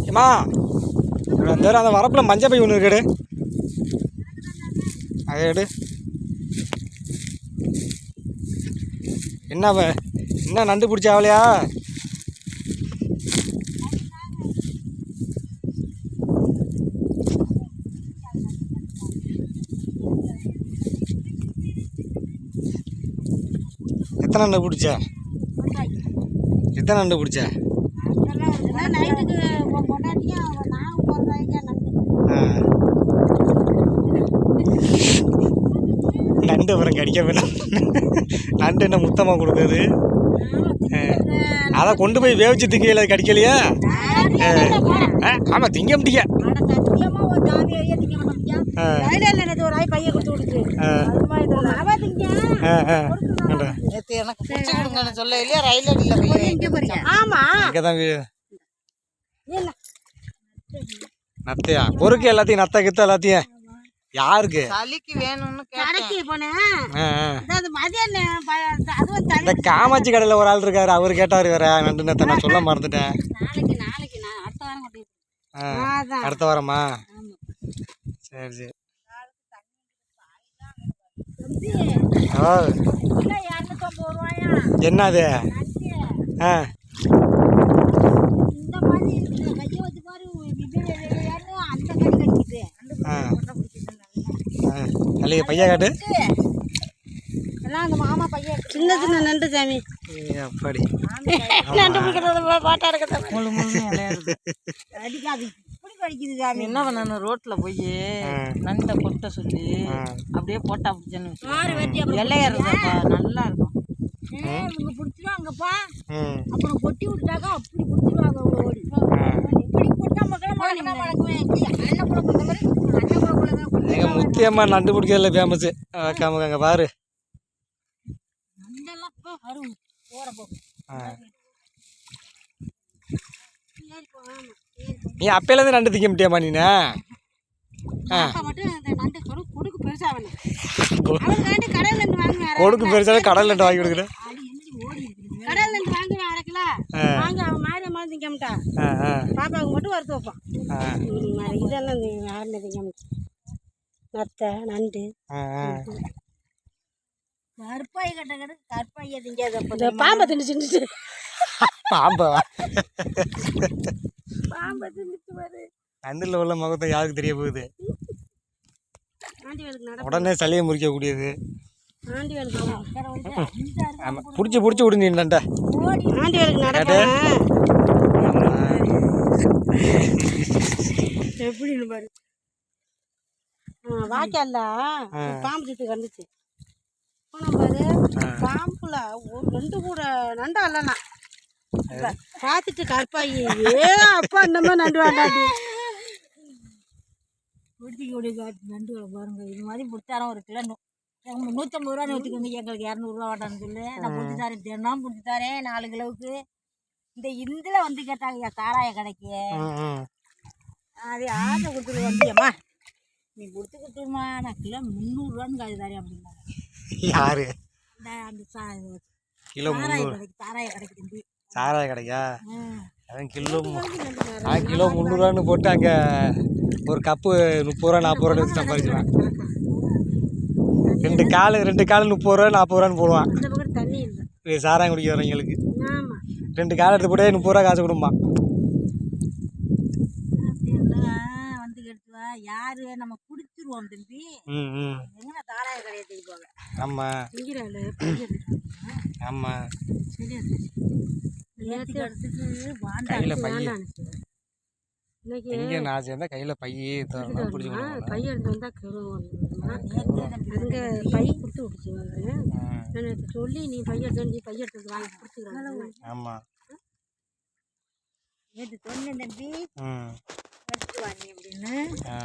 ஏமா அந்த வரப்பில் மஞ்சள் பை ஒன்று இருக்குடு, அதை எடு. என்ன நண்டு பிடிச்ச ஆகலையா? எத்தனை நண்டு பிடிச்ச? எத்தனை நண்டு பிடிச்ச? நண்டு அப்புறம் கடிக்க வேணாம். நண்டு என்ன முத்தமாக கொடுக்குது? அதை கொண்டு போய் வேவிச்சு திங்கல, கடிக்கலையா? ஆமாம், திங்க முடிய. நத்தையா பொறுக்கு எல்லாத்தையும், நத்த கித்த எல்லாத்தையும் யாருக்கு இந்த காமாட்சி கடையில் ஒரு ஆள் இருக்காரு, அவரு கேட்டாரு வேற நண்டு நத்தை. நான் சொல்ல மறந்துட்டேன். அடுத்த வாரமா? சரி சரி. என்னது? அல்லையே பையா காட்டு. மாமா பையன் சின்ன சின்ன நண்டு சாமி. அப்படி நண்டு பிடிக்கிறது பாட்டா இருக்கிறது அடிக்காது. அடிக்குது சாமி. என்ன பண்ணணும், ரோட்ல போய் நண்டை கொட்ட சொல்லி அப்படியே போட்டா பிடிச்சேன்னு வெள்ளையாருப்பா, நல்லா இருக்கும். இவங்க பிடிச்சிருவாங்கப்பா, அப்புறம் கொட்டி விட்டாக்கா அப்படி பிடிச்சிருவாங்க ஓடி. இப்படி போட்டா எங்க முத்தியம்மா நண்டு பிடிக்கிறதுல ஃபேமஸ். அங்க பாரு, நீ அப்பையிலேருந்து நண்டு திங்க முடியாமா? நீ கொடுக்கு பெருசாக கடல் நண்டு வாங்கி கொடுக்குற. பாப்பாவுக்கு மட்டும் வறுத்து வைப்பான். இதெல்லாம் யாருமே திங்க நத்தை நண்டு கற்பாய் கட்ட கற்பாயை திங்காத பாம்பை திணிச்சுட்டு பாம்பா பாம்பை திணிச்சு வரு. நண்டில் உள்ள முகத்தை யாருக்கு தெரிய போகுது? உடனே சளியை முறிக்கக்கூடியது. ஆமாம், பிடிச்சி பிடிச்சி விடுங்க நண்டை. எப்படின்னு பாரு. வாய்க்கால்ல பாம்பு சுட்டு கண்டுச்சு போன பாரு. பாம்புல ஒரு ரெண்டு கூட நண்டா இல்லைண்ணா பார்த்துட்டு கற்பாயி அப்பா இந்த மாதிரி நண்டு வேண்டாட்டி பிடிச்சிக்கூடிய காட்டு நண்டு பாருங்க. இது மாதிரி பிடிச்சாரம் ஒரு கிலோ 150 ரூபான்னு வச்சுக்கோங்க. எங்களுக்கு 200 ரூபா வாட்டான்னு சொல்லு. நான் பிடிச்சி தரேன், தினம் பிடிச்சி தரேன் 4 கிலோவுக்கு. இந்த இதில் வந்து கேட்டாங்க காராய கடைக்கு, அது ஆசை கொடுத்துட்டு வந்தியம்மா நீ கொடுத்து கொடுத்துருமா, நான் கிலோ 300 ரூபான்னு காசு தரேன் அப்படின்னாங்க. யாரு? அந்த கிலோ சாராய கடைக்கு தம்பி. சாராய கடைக்கா? அதான் கிலோ 300 ரூபான்னு போட்டு அங்கே ஒரு கப்பு 30 ரூபா 40 ரூபான்னு வச்சு சம்பாதிச்சுவேன். ரெண்டு கால் 30 ரூபா 40 ரூபான்னு போடுவான். தண்ணி இல்லை சாராயம் குடிக்க வரவங்களுக்கு 2 கால் எடுத்து போட்டு 30 ரூபா காசு கொடுப்பான். வந்து எடுத்துவா யாரு நம்ம குடிச்சிருவோம் தம்பி. எங்கன்னா சாராய கடையை தூக்கிப்பாங்க. ஆமாம் ஆமாம். கையில் பைய எங்கே நான் சேர்ந்தா கையில் பையே பிடிச்சி பை எடுத்து வந்தால் அங்கே பை கொடுத்து விட்டுச்சுவாங்க சொல்லி நீ பை எடுத்து பை எடுத்து வாங்கி கொடுத்துக்கிறாங்க. ஆமாம் நேற்று சொன்னேன் தம்பி ம் ஆ